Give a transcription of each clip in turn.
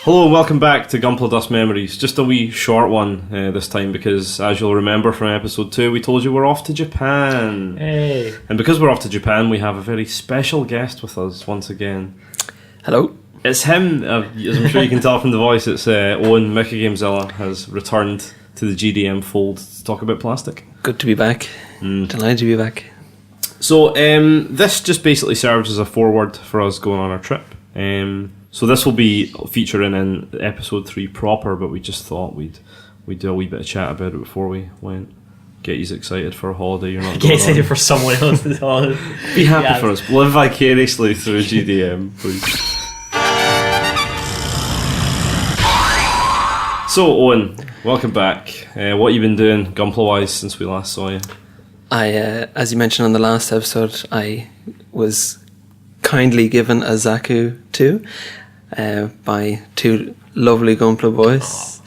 Hello and welcome back to Gunpladust Memories. Just a wee short one this time because, as you'll remember from episode 2, we told you we're off to Japan. Hey. And because we're off to Japan, we have a very special guest with us once again. Hello. It's him, as I'm sure you can tell from the voice, it's Owen, Mickey Gamezilla, has returned to the GDM fold to talk about plastic. Good to be back. Delighted to be back. So this just basically serves as a foreword for us going on our trip. So this will be featuring in episode 3 proper, but we just thought we'd do a wee bit of chat about it before we went. Get you excited for a holiday you're not going Get excited on. for someone else's holiday. Be happy for us. Live vicariously through GDM, please. So Owen, welcome back. What have you been doing Gunpla-wise since we last saw you? As you mentioned on the last episode, I was kindly given a Zaku 2 by two lovely Gunpla boys.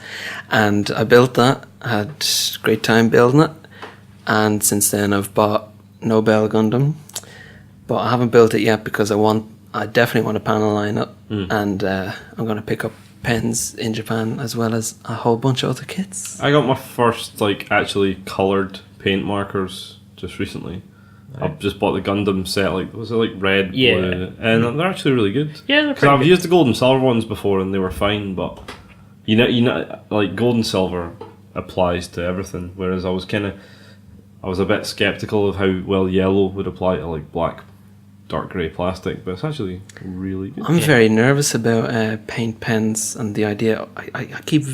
And I built that, had a great time building it. And since then I've bought Nobel Gundam. But I haven't built it yet because I definitely want a panel line up. And I'm going to pick up pens in Japan as well as a whole bunch of other kits. I got my first actually coloured paint markers just recently. Right. I've just bought the Gundam set, was it red, blue? And they're actually really good. Yeah, they're pretty good. I've used the gold and silver ones before and they were fine, but you know, gold and silver applies to everything, whereas I was a bit sceptical of how well yellow would apply to black, dark grey plastic, but it's actually really good. I'm very nervous about paint pens and the idea. I keep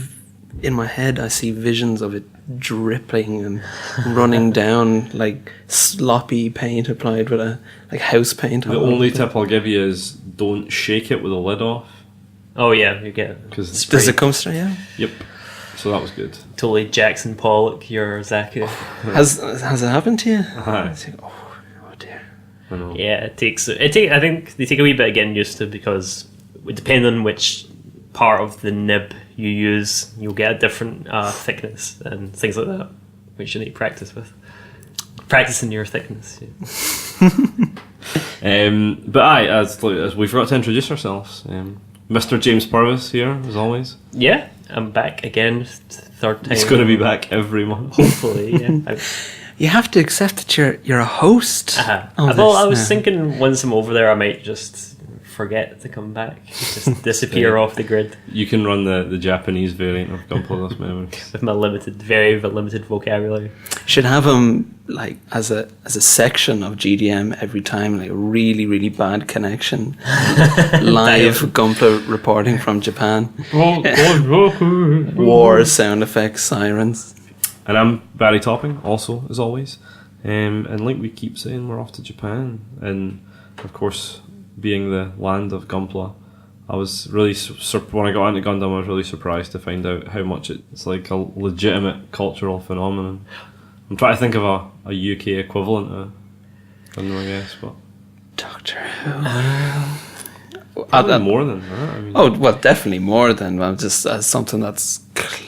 in my head, I see visions of it dripping and running down like sloppy paint applied with a house paint. The only tip I'll give you is don't shake it with the lid off. Oh yeah, you get it. Does it come straight? Yeah. Yep. So that was good. Totally Jackson Pollock, your Zaku. Has it happened to you? Hi. Oh dear. I know. Yeah, I think they take a wee bit of getting used to because depending on which part of the nib you use, you'll get a different thickness and things like that, which you need to practice with. Practicing your thickness. Yeah. But as we forgot to introduce ourselves, Mr. James Purvis here, as always. Yeah, I'm back again, third time. He's going to be back every month. Hopefully, yeah. You have to accept that you're a host. Well, I was thinking once I'm over there, I might just forget to come back, just disappear off the grid. You can run the Japanese variant of Gunpladust Memories with my very limited vocabulary. Should have him as a section of GDM every time, really really bad connection, live Gunpla reporting from Japan, war sound effects, sirens. And I'm Barry Topping, also as always. And like we keep saying, we're off to Japan, and of course, being the land of Gunpla, I was really when I got into Gundam, I was really surprised to find out how much it's a legitimate cultural phenomenon. I'm trying to think of a UK equivalent of Gundam, I guess, but Doctor Who. More than that. Definitely more than just something that's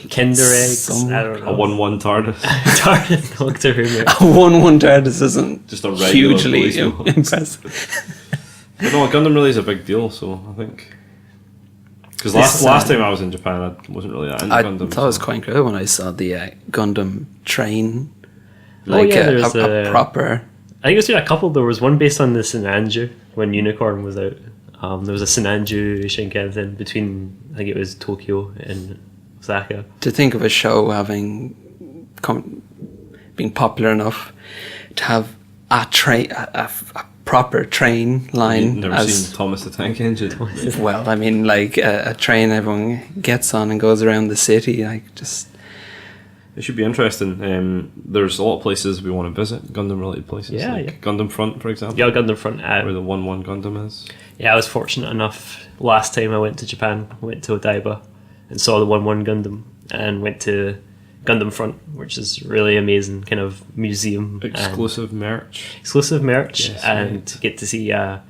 Kinder eggs. I don't know. A 1-1 TARDIS. TARDIS Doctor Who. A 1-1 TARDIS isn't just a hugely impressive. But no, Gundam really is a big deal, so I think because last time I was in Japan, I wasn't really that into Gundam. I thought it was quite good when I saw the Gundam train, a proper. I think there's a couple. There was one based on the Sinanju when Unicorn was out. There was a Sinanju Shinkansen between, I think it was Tokyo and Osaka. To think of a show having being popular enough to have a train, a proper train line. You've never seen Thomas the Tank Engine? Well, I mean, a train everyone gets on and goes around the city, It should be interesting. There's a lot of places we want to visit, Gundam-related places. Yeah. Gundam Front, for example. Yeah, Gundam Front. Where the 1-1 Gundam is. Yeah, I was fortunate enough. Last time I went to Japan, I went to Odaiba and saw the 1-1 Gundam and went to Gundam Front, which is really amazing kind of museum. Exclusive merch. Yes, and get to see a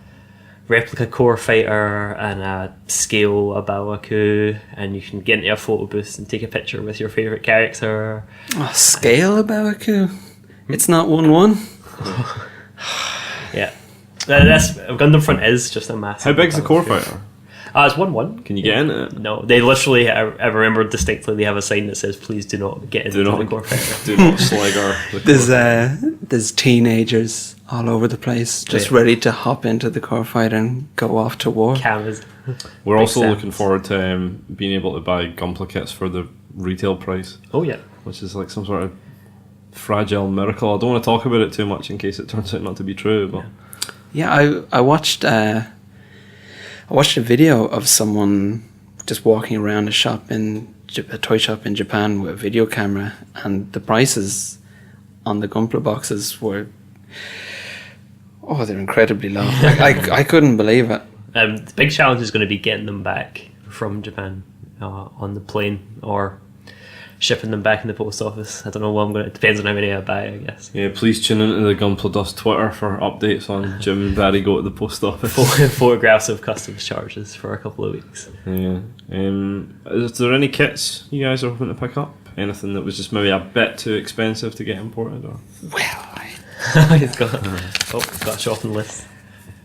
replica core fighter and a scale Abawaku, and you can get into a photo booth and take a picture with your favourite character. Oh, scale Abawaku? It's not 1-1? Yeah. That's Gundam Front is just a massive. How big's the core fighter? It's 1-1. Can you get in it? No, they literally. I remember distinctly. They have a sign that says, "Please do not get into the core fighter." Do not slag There's teenagers all over the place, just ready to hop into the core fighter and go off to war. Cameras. We're also sense. looking forward to being able to buy Gunpla kits for the retail price, Oh yeah. which is like some sort of fragile miracle. I don't want to talk about it too much in case it turns out not to be true. But Yeah, I watched a video of someone just walking around a shop a toy shop in Japan with a video camera, and the prices on the Gunpla boxes were they're incredibly low. I couldn't believe it. The big challenge is going to be getting them back from Japan on the plane or shipping them back in the post office. I don't know what I'm going to. It depends on how many I buy, I guess. yeah, please tune into the Gunpladust Twitter for updates on Jim and Barry go to the post office. Photographs of customs charges for a couple of weeks. Yeah. Is there any kits you guys are hoping to pick up? Anything that was just maybe a bit too expensive to get imported? Or He's got a shopping list.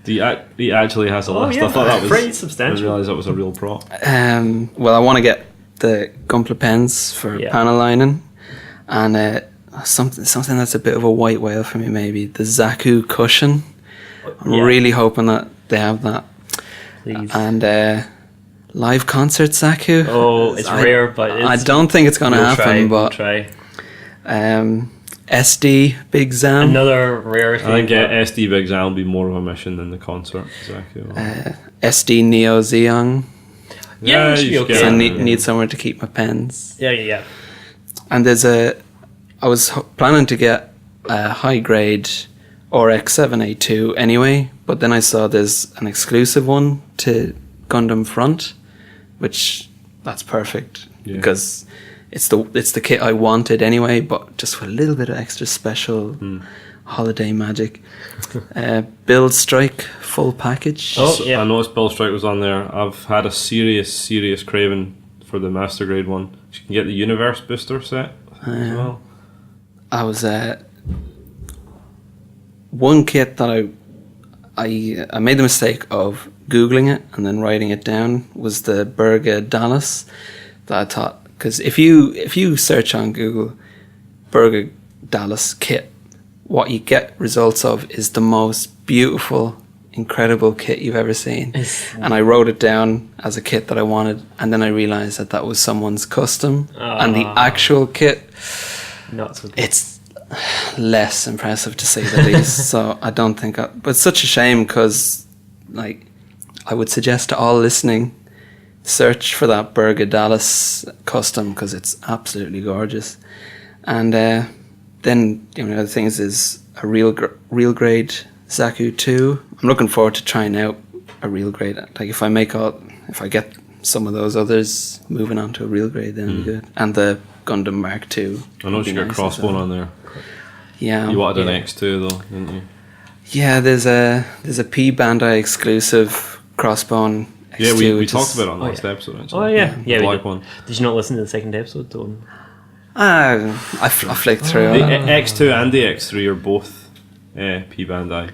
he actually has a list. Yeah, I thought that was pretty I substantial. didn't realise that was a real prop. Well, I want to get the Gunpla pens for panel lining, and something that's a bit of a white whale for me, maybe the Zaku cushion. I'm really hoping that they have that. Please. And live concert Zaku. Oh, it's rare, but I don't think it's going to happen. We'll But try. SD Big Zam, Another rare thing. I think SD Big Zan will be more of a mission than the concert. Exactly. SD Neo Zeong. Yeah, it should be you okay. should So I get need, it, need somewhere to keep my pens. Yeah. And I was planning to get a high grade RX-7A2 anyway, but then I saw there's an exclusive one to Gundam Front, which that's perfect because it's the kit I wanted anyway, but just with a little bit of extra special holiday magic. Build Strike full package. Oh, yeah. I noticed Bill Strike was on there. I've had a serious craving for the Master Grade one. You can get the Universe Booster set as well. I was one kit that I made the mistake of Googling it and then writing it down was the Berga Dallas that I thought, because if you search on Google Berga Dallas kit, what you get results of is the most beautiful, incredible kit you've ever seen. And I wrote it down as a kit that I wanted, and then I realised that was someone's custom, and the actual kit, Not so good. it's less impressive to say the least. So I don't think but it's such a shame because I would suggest to all listening, search for that Berga Dallas custom because it's absolutely gorgeous. And then the other things is a real grade Zaku 2. I'm looking forward to trying out a real grade. Like if I get some of those others moving on to a real grade, then it'll be good. And the Gundam Mark II. I noticed you got Crossbone on there. Yeah. You wanted an X2 though, didn't you? Yeah, there's a P Bandai exclusive Crossbone X2. Yeah, we which talked is- about it on the last episode. Actually. Oh yeah, The we black did. one. Did you not listen to the second episode, Don? I flicked through The it. X2 and the X3 are both P Bandai.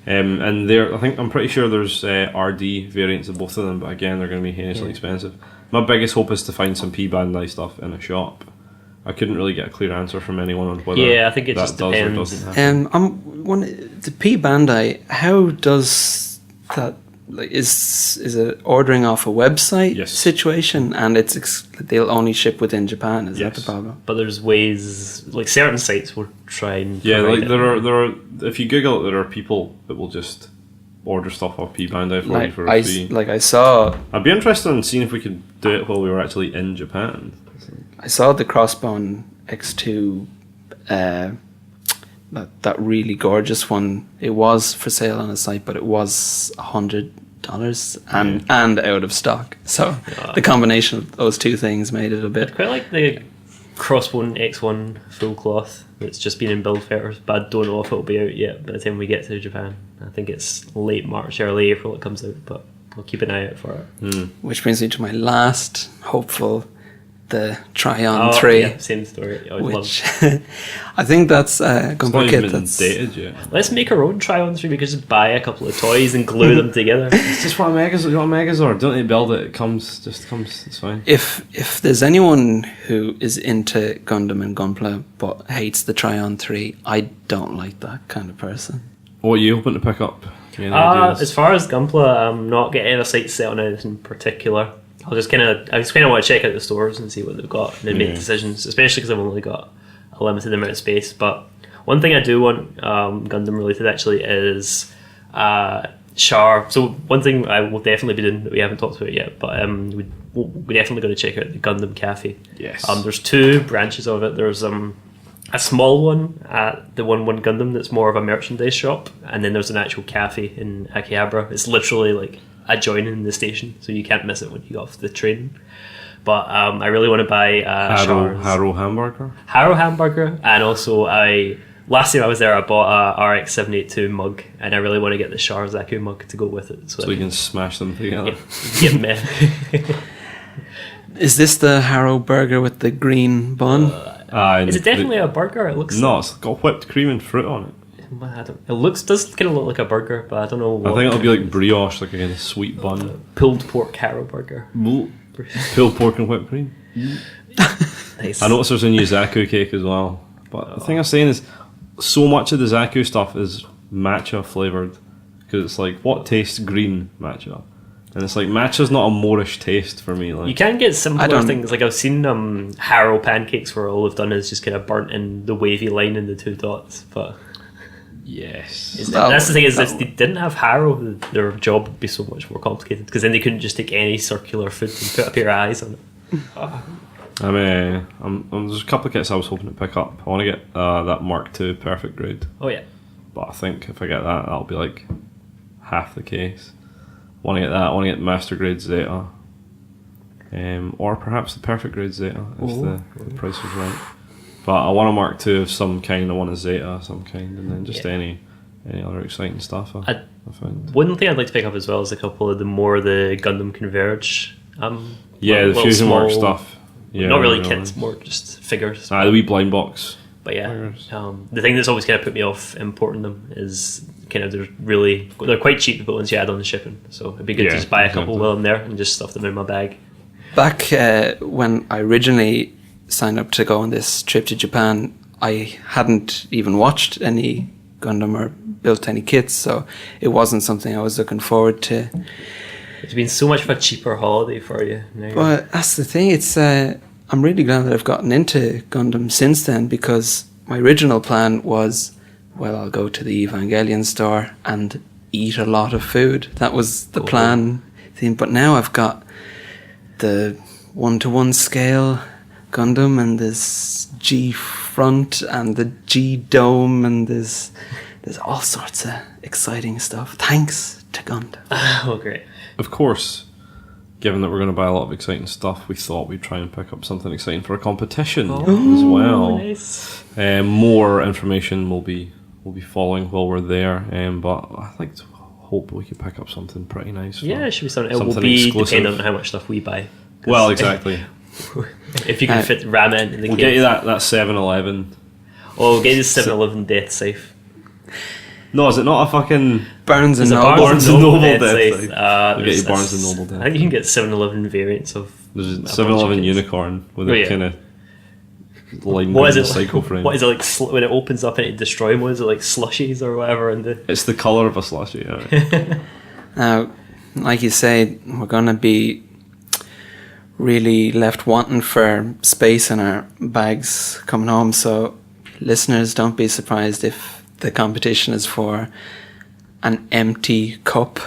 And I'm pretty sure there's RD variants of both of them, but again, they're going to be heinously expensive. My biggest hope is to find some P Bandai stuff in a shop. I couldn't really get a clear answer from anyone on whether I think it that just does depends. or doesn't happen. The P Bandai, how does that, is it ordering off a website situation, and they'll only ship within Japan? Is that the problem? But there's ways, like certain sites will try and Yeah, provide like it. there are. If you Google it, there are people that will just order stuff off P Bandai for you for a fee. I saw I'd be interested in seeing if we could do it while we were actually in Japan. the Crossbone X2, that really gorgeous one. It was for sale on a site, but it was $100 and out of stock. So the combination of those two things made it a bit. Quite like the Crossbone X1 full cloth that's just been in build fetters, but I don't know if it'll be out yet by the time we get to Japan. I think it's late March, early April it comes out, but we'll keep an eye out for it. Which brings me to my last hopeful the Tryon 3. Yeah, same story. I would Which love. I think that's a It's not Gunpla even kit been that's dated yet. Let's make our own Tryon 3. We could just buy a couple of toys and glue them together. It's just what a Megazord. You know what a Megazord? Don't need to build it. It comes. It's fine. if there's anyone who is into Gundam and Gunpla but hates the Tryon 3, I don't like that kind of person. What are you hoping to pick up? Any ideas? As far as Gunpla, I'm not getting a sight set on anything in particular. I just kind of want to check out the stores and see what they've got and then make decisions, especially because I've only got a limited amount of space. But one thing I do want Gundam related actually is Char. So one thing I will definitely be doing that we haven't talked about yet, but we're definitely going to check out the Gundam Cafe. Yes. There's two branches of it. There's a small one at the 1-1 Gundam that's more of a merchandise shop, and then there's an actual cafe in Akihabara. It's literally like adjoining the station, so you can't miss it when you get off the train. But I really want to buy Harrow hamburger. Harrow hamburger, and also last time I was there I bought a RX-782 mug, and I really want to get the Char Zaku mug to go with it, So you can smash them together. Get me. Is this the Harrow burger with the green bun? Is it definitely a burger? It looks. No, it's got whipped cream and fruit on it. It does kind of look like a burger, but I don't know. I think it'll be like brioche, like a kind of sweet bun. Pulled pork Harrow burger. Pulled pork and whipped cream. Nice. I noticed there's a new Zaku cake as well. But the thing I'm saying is, so much of the Zaku stuff is matcha flavoured. Because it's like, what tastes green matcha? And it's like, matcha's not a Moorish taste for me. Like, you can get simpler things. Like I've seen Harrow pancakes where all they've done is just kind of burnt in the wavy line and the two dots. But yes. That's the thing is, if they didn't have Harrow, their job would be so much more complicated. Because then they couldn't just take any circular food and put a pair of eyes on it. There's a couple of kits I was hoping to pick up. I want to get that Mark II perfect grade. Oh yeah. But I think if I get that, that'll be like half the case. I want to get that. I want to get Master Grade Zeta. Or perhaps the perfect grade Zeta if the price was right. But I want a Mark II of some kind. I want a Zeta of some kind, and then just any other exciting stuff I found. One thing I'd like to pick up as well is a couple of the Gundam Converge. The Fusion Work stuff. Yeah, not really kits, more just figures. The wee blind box. But yeah, the thing that's always kind of put me off importing them is kind of they're quite cheap, but once you add on the shipping, so it'd be good to just buy a couple while I'm there and just stuff them in my bag. Back when I originally signed up to go on this trip to Japan, I hadn't even watched any Gundam or built any kits, so it wasn't something I was looking forward to. It's been so much of a cheaper holiday for you now. But that's the thing, it's I'm really glad that I've gotten into Gundam since then, because my original plan was, well, I'll go to the Evangelion store and eat a lot of food. That was the plan theme. But now I've got the 1-to-1 scale Gundam, and there's G front and the G dome, and there's all sorts of exciting stuff. Thanks to Gundam. Oh, great. Of course, given that we're going to buy a lot of exciting stuff, we thought we'd try and pick up something exciting for a competition as well. Nice. More information will be following while we're there, but I think hope we could pick up something pretty nice. Yeah, it should be something. It will be exclusive. dependent on how much stuff we buy. Well, exactly. If you can fit ram it in the we'll case. get you that 7-Eleven. Oh, we'll get you 7-Eleven Death Safe. No, is it not a fucking Barnes and There's a Noble? Barnes and Noble Death Death Safe. Safe. We'll get you Barnes and Noble Death. I think you can get 7-Eleven variants of. There's a 7-Eleven unicorn with a kind of line What is it? psycho frame. What is it like when it opens up and it destroys them? What is it like, slushies or whatever? It's the colour of a slushie. Yeah. Now, like you say, we're going to be really left wanting for space in our bags coming home, so listeners, don't be surprised if the competition is for an empty cup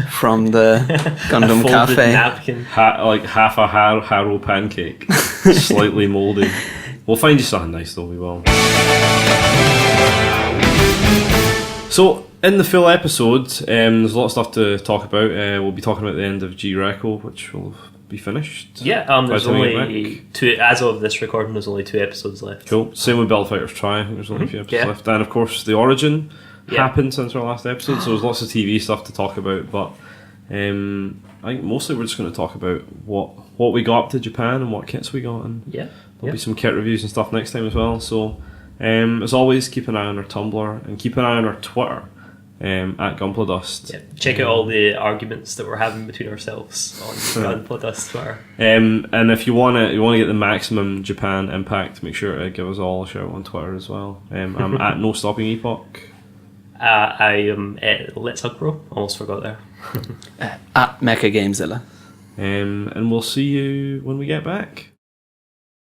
from the Gundam a folded Cafe. napkin. Like half a Harrow pancake, slightly mouldy. We'll find you something nice though, we will. So, in the full episode, there's a lot of stuff to talk about. We'll be talking about the end of G-Reco, which will be finished. Yeah, there's only two, as of this recording, there's only 2 episodes left. Cool. Same with Battle Fighters Try, I think there's only a few episodes left. And of course, The Origin happened since our last episode, so there's lots of TV stuff to talk about, but I think mostly we're just going to talk about what we got up to Japan and what kits we got, and Yeah. there'll be some kit reviews and stuff next time as well. So as always, keep an eye on our Tumblr and keep an eye on our Twitter at Gunpladust. Yeah. Check out all the arguments that we're having between ourselves on Gunpladust Twitter. And if you want to get the maximum Japan impact, make sure to give us all a shout on Twitter as well. I'm at No Stopping Epoch. I am at Let's Hug Bro. Almost forgot there. At Mecha Gamezilla. And we'll see you when we get back.